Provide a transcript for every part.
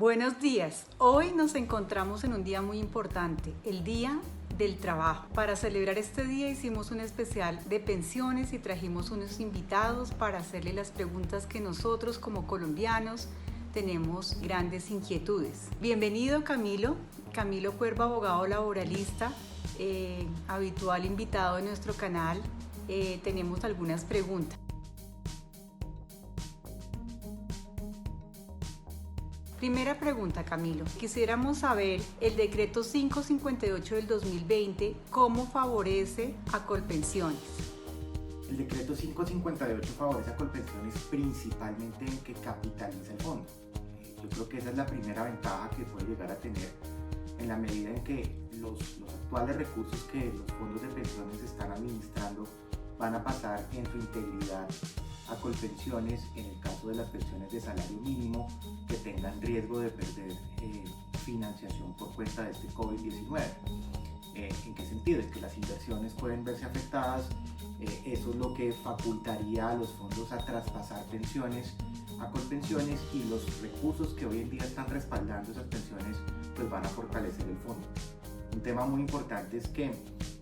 Buenos días. Hoy nos encontramos en un día muy importante, el Día del Trabajo. Para celebrar este día hicimos un especial de pensiones y trajimos unos invitados para hacerle las preguntas que nosotros como colombianos tenemos grandes inquietudes. Bienvenido Camilo Cuervo, abogado laboralista, habitual invitado de nuestro canal. Tenemos algunas preguntas. Primera pregunta, Camilo. Quisiéramos saber el decreto 558 del 2020, ¿cómo favorece a Colpensiones? El decreto 558 favorece a Colpensiones principalmente en que capitaliza el fondo. Yo creo que esa es la primera ventaja que puede llegar a tener en la medida en que los actuales recursos que los fondos de pensiones están administrando van a pasar en su integridad a Colpensiones en el caso de las pensiones de salario mínimo que tengan riesgo de perder financiación por cuenta de este COVID-19. ¿En qué sentido? Es que las inversiones pueden verse afectadas, eso es lo que facultaría a los fondos a traspasar pensiones a Colpensiones y los recursos que hoy en día están respaldando esas pensiones pues van a fortalecer el fondo. Un tema muy importante es que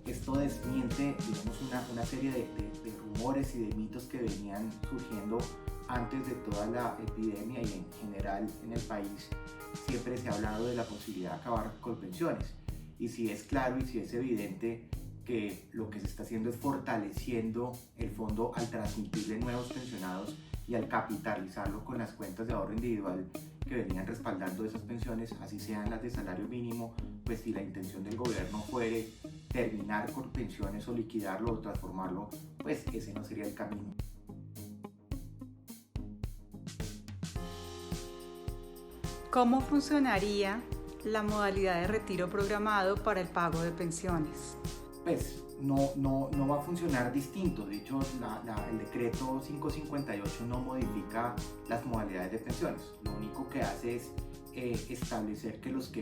esto desmiente, digamos, una serie de rumores y de mitos que venían surgiendo antes de toda la epidemia y en general en el país. Siempre se ha hablado de la posibilidad de acabar con Colpensiones y si es claro y si es evidente que lo que se está haciendo es fortaleciendo el fondo al transmitirle nuevos pensionados y al capitalizarlo con las cuentas de ahorro individual que venían respaldando esas pensiones, así sean las de salario mínimo, pues si la intención del gobierno fuere terminar con pensiones o liquidarlo o transformarlo, pues ese no sería el camino. ¿Cómo funcionaría la modalidad de retiro programado para el pago de pensiones? Pues no va a funcionar distinto. De hecho, el decreto 558 no modifica las modalidades de pensiones. Lo único que hace es establecer que los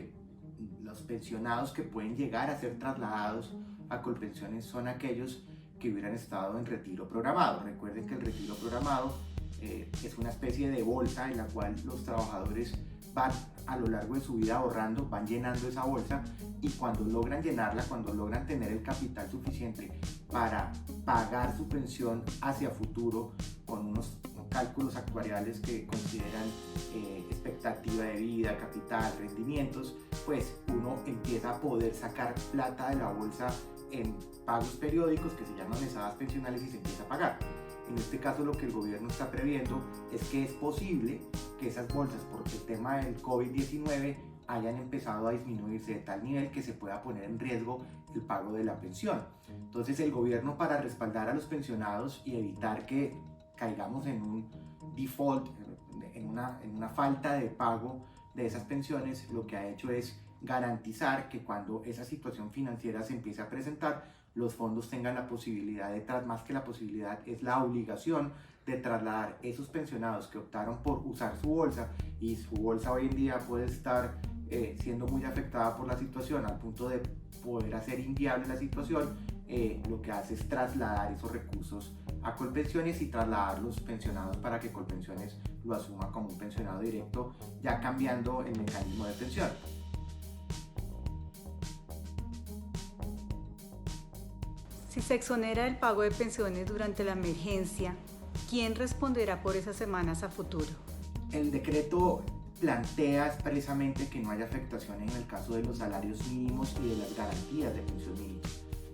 pensionados que pueden llegar a ser trasladados a Colpensiones son aquellos que hubieran estado en retiro programado. Recuerden que el retiro programado es una especie de bolsa en la cual los trabajadores van a lo largo de su vida ahorrando, van llenando esa bolsa y cuando logran llenarla, cuando logran tener el capital suficiente para pagar su pensión hacia futuro con unos cálculos actuariales que consideran expectativa de vida, capital, rendimientos, pues uno empieza a poder sacar plata de la bolsa en pagos periódicos que se llaman mesadas pensionales y se empieza a pagar. En este caso lo que el gobierno está previendo es que es posible que esas bolsas por el tema del COVID-19 hayan empezado a disminuirse de tal nivel que se pueda poner en riesgo el pago de la pensión. Entonces el gobierno, para respaldar a los pensionados y evitar que caigamos en un default, en una falta de pago de esas pensiones, lo que ha hecho es garantizar que cuando esa situación financiera se empiece a presentar, los fondos tengan la posibilidad más que la posibilidad, es la obligación de trasladar esos pensionados que optaron por usar su bolsa y su bolsa hoy en día puede estar siendo muy afectada por la situación al punto de poder hacer inviable la situación, lo que hace es trasladar esos recursos a Colpensiones y trasladar los pensionados para que Colpensiones lo asuma como un pensionado directo, ya cambiando el mecanismo de pensión. Si se exonera del pago de pensiones durante la emergencia, ¿quién responderá por esas semanas a futuro? El decreto plantea expresamente que no haya afectación en el caso de los salarios mínimos y de las garantías de pensión mínima.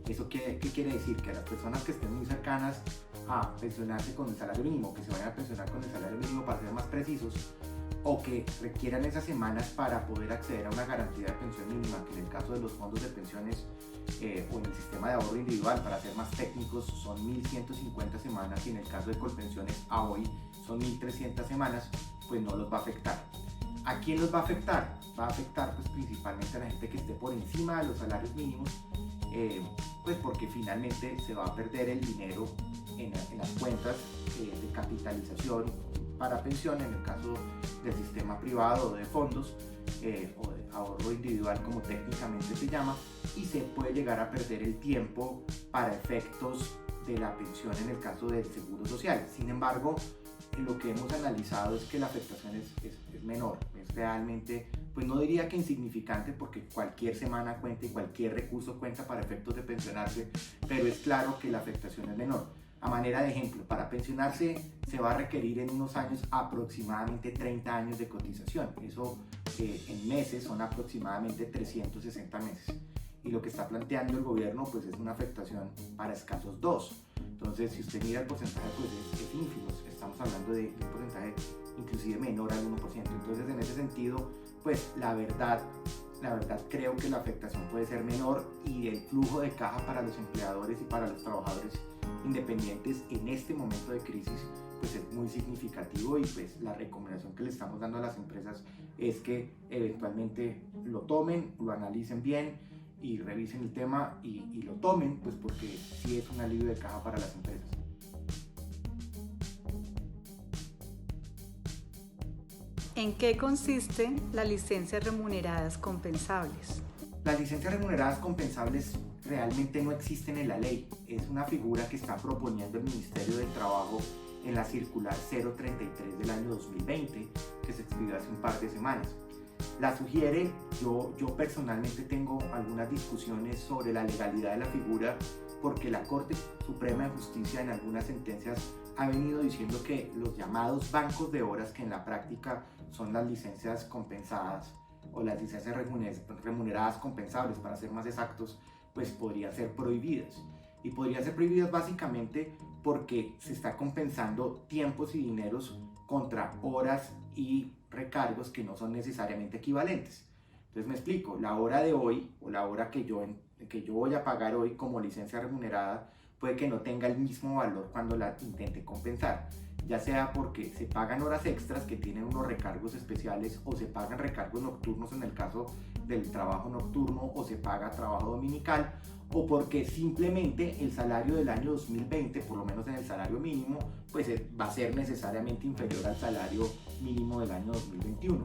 ¿Eso qué quiere decir? Que las personas que estén muy cercanas a pensionarse con el salario mínimo, que se vayan a pensionar con el salario mínimo para ser más precisos, o que requieran esas semanas para poder acceder a una garantía de pensión mínima, que en el caso de los fondos de pensiones o en el sistema de ahorro individual, para ser más técnicos, son 1.150 semanas y en el caso de Colpensiones a hoy son 1.300 semanas, pues no los va a afectar. ¿A quién los va a afectar? Va a afectar pues principalmente a la gente que esté por encima de los salarios mínimos, pues porque finalmente se va a perder el dinero en las cuentas de capitalización para pensión en el caso del sistema privado o de fondos o de ahorro individual como técnicamente se llama, y se puede llegar a perder el tiempo para efectos de la pensión en el caso del seguro social. Sin embargo, lo que hemos analizado es que la afectación es menor, es realmente, pues no diría que insignificante porque cualquier semana cuenta y cualquier recurso cuenta para efectos de pensionarse, pero es claro que la afectación es menor. A manera de ejemplo, para pensionarse se va a requerir en unos años aproximadamente 30 años de cotización. Eso en meses son aproximadamente 360 meses. Y lo que está planteando el gobierno pues es una afectación para escasos 2. Entonces, si usted mira el porcentaje, pues es ínfimo. Estamos hablando de un porcentaje inclusive menor al 1%. Entonces, en ese sentido, pues la verdad creo que la afectación puede ser menor y el flujo de caja para los empleadores y para los trabajadores independientes en este momento de crisis pues es muy significativo, y pues la recomendación que le estamos dando a las empresas es que eventualmente lo tomen, lo analicen bien y revisen el tema y lo tomen, pues porque sí es un alivio de caja para las empresas. ¿En qué consiste las licencias remuneradas compensables? Las licencias remuneradas compensables realmente no existen en la ley. Es una figura que está proponiendo el Ministerio del Trabajo en la circular 033 del año 2020, que se expidió hace un par de semanas. La sugiere, yo personalmente tengo algunas discusiones sobre la legalidad de la figura, porque la Corte Suprema de Justicia en algunas sentencias ha venido diciendo que los llamados bancos de horas, que en la práctica son las licencias compensadas o las licencias remuneradas compensables para ser más exactos, pues podrían ser prohibidas. Y podrían ser prohibidas básicamente porque se está compensando tiempos y dineros contra horas y recargos que no son necesariamente equivalentes. Entonces me explico, la hora de hoy o la hora que yo voy a pagar hoy como licencia remunerada puede que no tenga el mismo valor cuando la intente compensar, ya sea porque se pagan horas extras que tienen unos recargos especiales, o se pagan recargos nocturnos en el caso del trabajo nocturno, o se paga trabajo dominical, o porque simplemente el salario del año 2020, por lo menos en el salario mínimo, pues va a ser necesariamente inferior al salario mínimo del año 2021.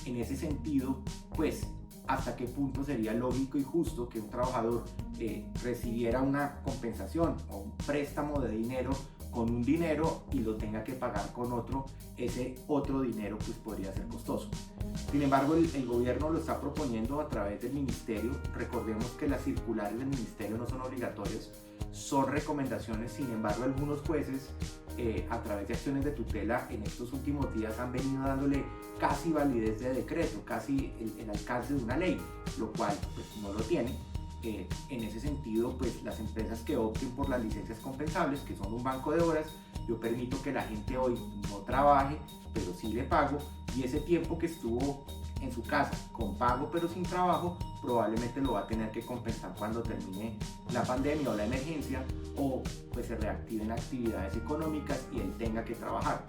En ese sentido, pues hasta qué punto sería lógico y justo que un trabajador recibiera una compensación o un préstamo de dinero con un dinero y lo tenga que pagar con otro. Ese otro dinero pues podría ser costoso. Sin embargo, el gobierno lo está proponiendo a través del ministerio. Recordemos que las circulares del ministerio no son obligatorias, son recomendaciones. Sin embargo, algunos jueces a través de acciones de tutela en estos últimos días han venido dándole casi validez de decreto, casi el alcance de una ley, lo cual pues no lo tiene. En ese sentido, pues las empresas que opten por las licencias compensables, que son un banco de horas, yo permito que la gente hoy no trabaje, pero sí le pago, y ese tiempo que estuvo en su casa con pago pero sin trabajo, probablemente lo va a tener que compensar cuando termine la pandemia o la emergencia, o pues se reactiven actividades económicas y él tenga que trabajar.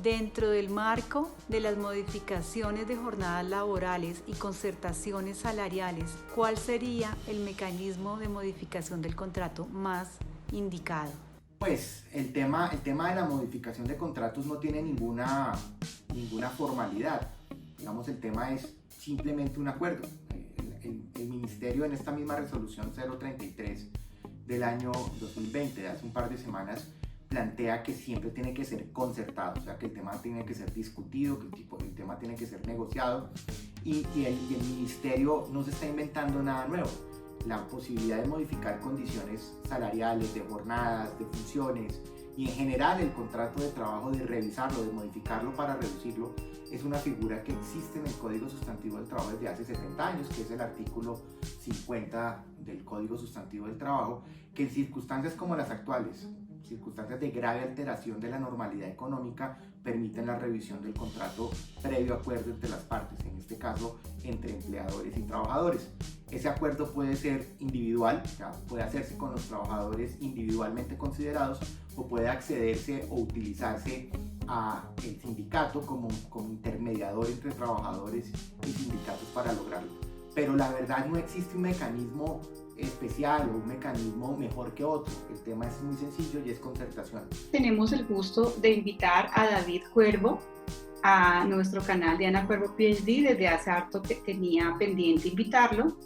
Dentro del marco de las modificaciones de jornadas laborales y concertaciones salariales, ¿cuál sería el mecanismo de modificación del contrato más indicado? Pues el tema de la modificación de contratos no tiene ninguna formalidad. Digamos, el tema es simplemente un acuerdo. El ministerio, en esta misma resolución 033 del año 2020, de hace un par de semanas, plantea que siempre tiene que ser concertado, o sea que el tema tiene que ser discutido, que el tema tiene que ser negociado, y el ministerio no se está inventando nada nuevo. La posibilidad de modificar condiciones salariales, de jornadas, de funciones, y en general el contrato de trabajo, de revisarlo, de modificarlo para reducirlo, es una figura que existe en el Código Sustantivo del Trabajo desde hace 70 años, que es el artículo 50 del Código Sustantivo del Trabajo, que en circunstancias como las actuales, circunstancias de grave alteración de la normalidad económica, permiten la revisión del contrato previo acuerdo entre las partes, en este caso entre empleadores y trabajadores. Ese acuerdo puede ser individual, o sea, puede hacerse con los trabajadores individualmente considerados, o puede accederse o utilizarse a el sindicato como intermediador entre trabajadores y sindicatos para lograrlo. Pero la verdad no existe un mecanismo especial o un mecanismo mejor que otro. El tema es muy sencillo y es concertación. Tenemos el gusto de invitar a David Cuervo a nuestro canal de Ana Cuervo PhD. Desde hace harto que tenía pendiente invitarlo.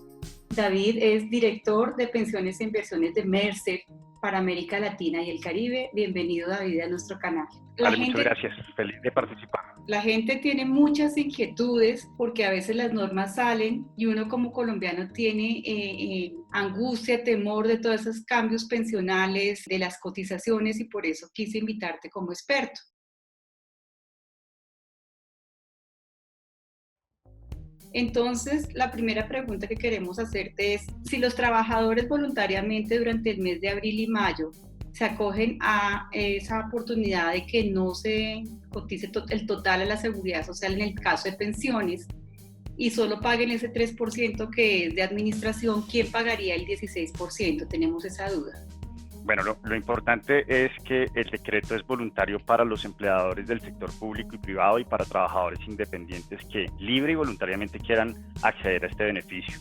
David es director de pensiones e inversiones de Mercer para América Latina y el Caribe. Bienvenido, David, a nuestro canal. Muchas gracias, feliz de participar. La gente tiene muchas inquietudes porque a veces las normas salen y uno como colombiano tiene angustia, temor de todos esos cambios pensionales, de las cotizaciones, y por eso quise invitarte como experto. Entonces, la primera pregunta que queremos hacerte es, si los trabajadores voluntariamente durante el mes de abril y mayo se acogen a esa oportunidad de que no se cotice el total a la seguridad social en el caso de pensiones y solo paguen ese 3% que es de administración, ¿quién pagaría el 16%? Tenemos esa duda. Bueno, lo importante es que el decreto es voluntario para los empleadores del sector público y privado y para trabajadores independientes que libre y voluntariamente quieran acceder a este beneficio.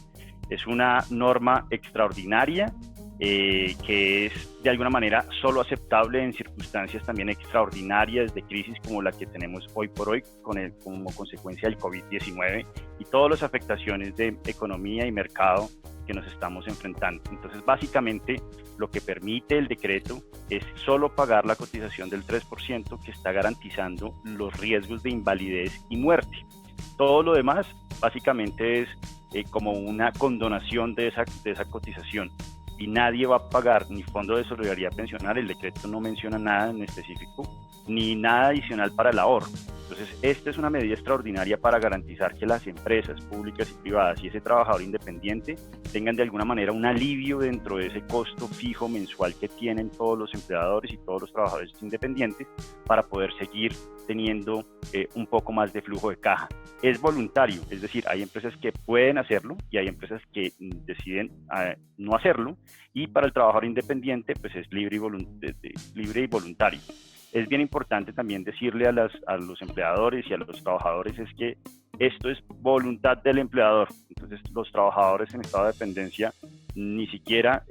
Es una norma extraordinaria que es de alguna manera solo aceptable en circunstancias también extraordinarias de crisis como la que tenemos hoy por hoy como consecuencia del COVID-19 y todas las afectaciones de economía y mercado que nos estamos enfrentando. Entonces, básicamente, lo que permite el decreto es solo pagar la cotización del 3% que está garantizando los riesgos de invalidez y muerte. Todo lo demás, básicamente, es como una condonación de esa cotización. Y nadie va a pagar ni fondo de solidaridad pensional, el decreto no menciona nada en específico, ni nada adicional para el ahorro. Entonces, esta es una medida extraordinaria para garantizar que las empresas públicas y privadas y ese trabajador independiente tengan de alguna manera un alivio dentro de ese costo fijo mensual que tienen todos los empleadores y todos los trabajadores independientes para poder seguir teniendo un poco más de flujo de caja. Es voluntario, es decir, hay empresas que pueden hacerlo y hay empresas que deciden no hacerlo, y para el trabajador independiente pues es libre y voluntario. Es bien importante también decirle a los empleadores y a los trabajadores es que esto es voluntad del empleador. Entonces los trabajadores en estado de dependencia ni siquiera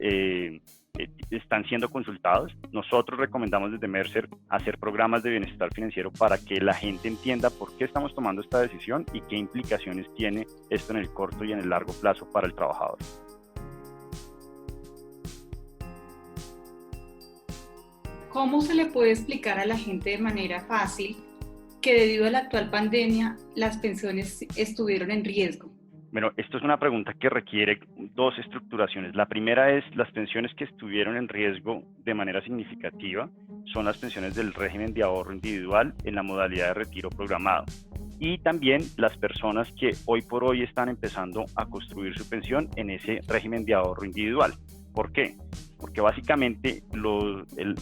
están siendo consultados. Nosotros recomendamos desde Mercer hacer programas de bienestar financiero para que la gente entienda por qué estamos tomando esta decisión y qué implicaciones tiene esto en el corto y en el largo plazo para el trabajador. ¿Cómo se le puede explicar a la gente de manera fácil que debido a la actual pandemia las pensiones estuvieron en riesgo? Bueno, esto es una pregunta que requiere dos estructuraciones. La primera es las pensiones que estuvieron en riesgo de manera significativa son las pensiones del régimen de ahorro individual en la modalidad de retiro programado. Y también las personas que hoy por hoy están empezando a construir su pensión en ese régimen de ahorro individual. ¿Por qué? Porque básicamente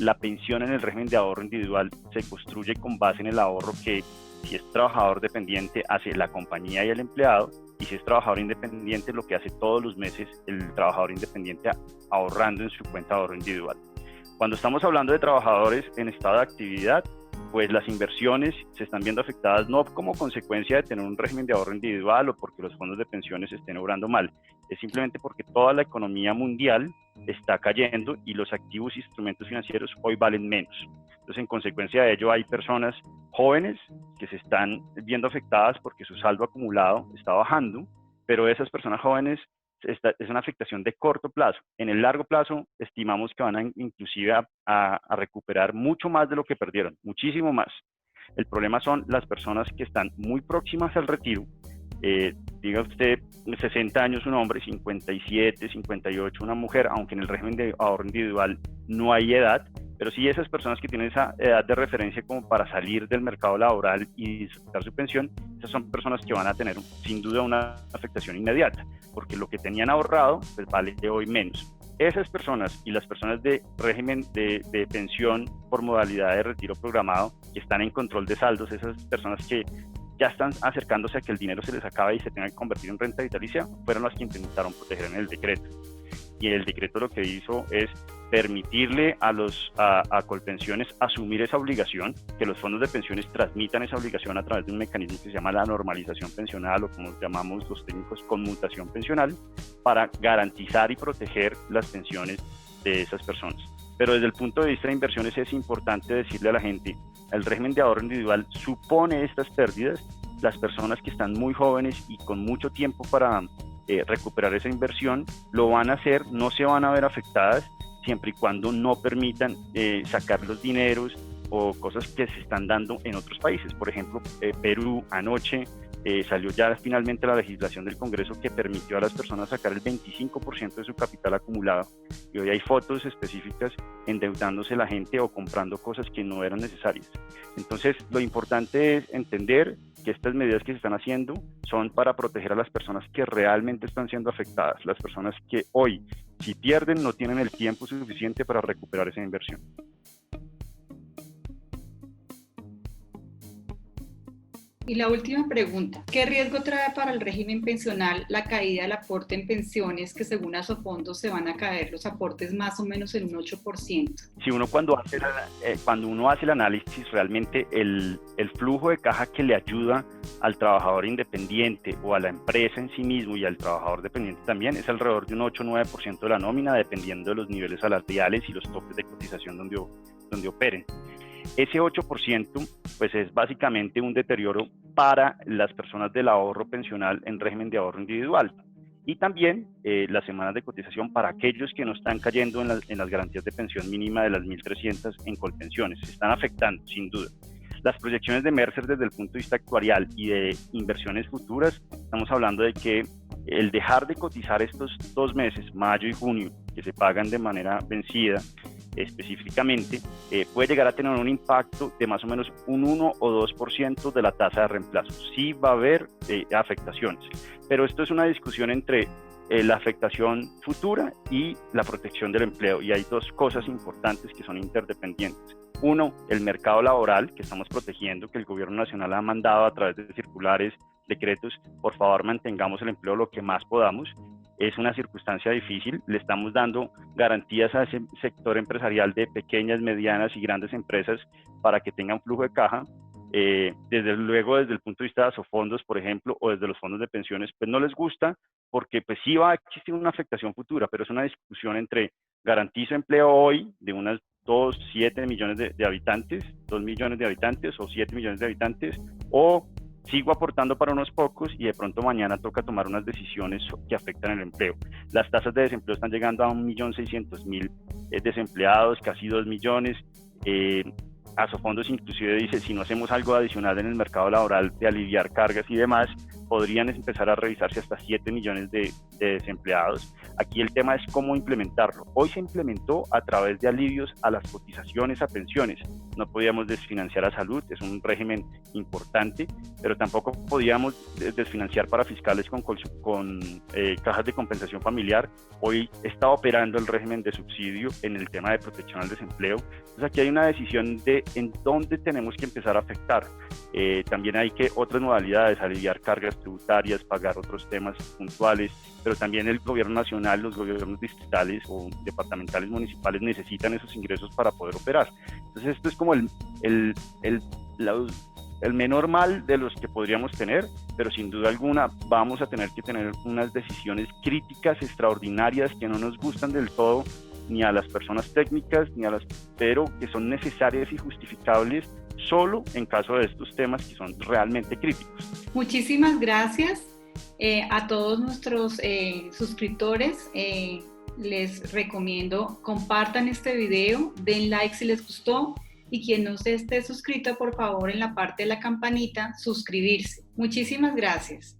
la pensión en el régimen de ahorro individual se construye con base en el ahorro que, si es trabajador dependiente, hace la compañía y el empleado, y si es trabajador independiente, lo que hace todos los meses el trabajador independiente ahorrando en su cuenta de ahorro individual. Cuando estamos hablando de trabajadores en estado de actividad, pues las inversiones se están viendo afectadas no como consecuencia de tener un régimen de ahorro individual o porque los fondos de pensiones estén obrando mal, es simplemente porque toda la economía mundial está cayendo y los activos y instrumentos financieros hoy valen menos. Entonces, en consecuencia de ello, hay personas jóvenes que se están viendo afectadas porque su saldo acumulado está bajando, pero esas personas jóvenes es una afectación de corto plazo. En el largo plazo, estimamos que van a inclusive a recuperar mucho más de lo que perdieron, muchísimo más. El problema son las personas que están muy próximas al retiro. Diga usted, 60 años un hombre, 57, 58 una mujer, aunque en el régimen de ahorro individual no hay edad, pero sí esas personas que tienen esa edad de referencia como para salir del mercado laboral y disfrutar su pensión, esas son personas que van a tener sin duda una afectación inmediata, porque lo que tenían ahorrado pues vale de hoy menos. Esas personas y las personas de régimen de pensión por modalidad de retiro programado que están en control de saldos, esas personas que ya están acercándose a que el dinero se les acabe y se tenga que convertir en renta vitalicia, fueron las que intentaron proteger en el decreto. Y el decreto lo que hizo es permitirle a Colpensiones asumir esa obligación, que los fondos de pensiones transmitan esa obligación a través de un mecanismo que se llama la normalización pensional, o como llamamos los técnicos, conmutación pensional, para garantizar y proteger las pensiones de esas personas. Pero desde el punto de vista de inversiones es importante decirle a la gente, el régimen de ahorro individual supone estas pérdidas. Las personas que están muy jóvenes y con mucho tiempo para recuperar esa inversión, lo van a hacer, no se van a ver afectadas siempre y cuando no permitan sacar los dineros o cosas que se están dando en otros países. Por ejemplo, Perú anoche salió ya finalmente la legislación del Congreso que permitió a las personas sacar el 25% de su capital acumulado, y hoy hay fotos específicas endeudándose la gente o comprando cosas que no eran necesarias. Entonces, lo importante es entender que estas medidas que se están haciendo son para proteger a las personas que realmente están siendo afectadas, las personas que hoy, si pierden, no tienen el tiempo suficiente para recuperar esa inversión. Y la última pregunta, ¿qué riesgo trae para el régimen pensional la caída del aporte en pensiones, que según Asofondos se van a caer los aportes más o menos en un 8%? Si uno cuando uno hace el análisis, realmente el flujo de caja que le ayuda al trabajador independiente o a la empresa en sí mismo y al trabajador dependiente también es alrededor de un 8-9% de la nómina, dependiendo de los niveles salariales y los topes de cotización donde operen. Ese 8% pues es básicamente un deterioro para las personas del ahorro pensional en régimen de ahorro individual, y también las semanas de cotización para aquellos que no están cayendo en las garantías de pensión mínima de las 1.300 en Colpensiones. Se están afectando sin duda. Las proyecciones de Mercer desde el punto de vista actuarial y de inversiones futuras, estamos hablando de que el dejar de cotizar estos 2 meses, mayo y junio, que se pagan de manera vencida específicamente, puede llegar a tener un impacto de más o menos un 1 o 2% de la tasa de reemplazo. Sí va a haber afectaciones, pero esto es una discusión entre la afectación futura y la protección del empleo, y hay dos cosas importantes que son interdependientes. Uno, el mercado laboral que estamos protegiendo, que el gobierno nacional ha mandado a través de circulares, decretos, por favor mantengamos el empleo lo que más podamos. Es una circunstancia difícil, le estamos dando garantías a ese sector empresarial de pequeñas, medianas y grandes empresas para que tengan flujo de caja. Desde luego, desde el punto de vista de Asofondos, por ejemplo, o desde los fondos de pensiones, pues no les gusta, porque pues sí va a existir una afectación futura, pero es una discusión entre garantizo empleo hoy de unas 7 millones de habitantes, 2 millones de habitantes o 7 millones de habitantes, o sigo aportando para unos pocos y de pronto mañana toca tomar unas decisiones que afectan el empleo. Las tasas de desempleo están llegando a 1.600.000 desempleados, casi 2 millones. Asofondos inclusive dice, si no hacemos algo adicional en el mercado laboral de aliviar cargas y demás, podrían empezar a revisarse hasta 7 millones de desempleados. Aquí el tema es cómo implementarlo. Hoy se implementó a través de alivios a las cotizaciones a pensiones. No podíamos desfinanciar a salud, es un régimen importante, pero tampoco podíamos desfinanciar para fiscales con cajas de compensación familiar. Hoy está operando el régimen de subsidio en el tema de protección al desempleo. Entonces aquí hay una decisión de en dónde tenemos que empezar a afectar. También hay que otras modalidades, aliviar cargas tributarias, pagar otros temas puntuales, pero también el gobierno nacional, los gobiernos distritales o departamentales, municipales necesitan esos ingresos para poder operar. Entonces esto es como el menor mal de los que podríamos tener, pero sin duda alguna vamos a tener que tener unas decisiones críticas extraordinarias que no nos gustan del todo, ni a las personas técnicas, pero que son necesarias y justificables solo en caso de estos temas que son realmente críticos. Muchísimas gracias a todos nuestros suscriptores. Les recomiendo compartan este video, den like si les gustó, y quien no se esté suscrito, por favor, en la parte de la campanita, suscribirse. Muchísimas gracias.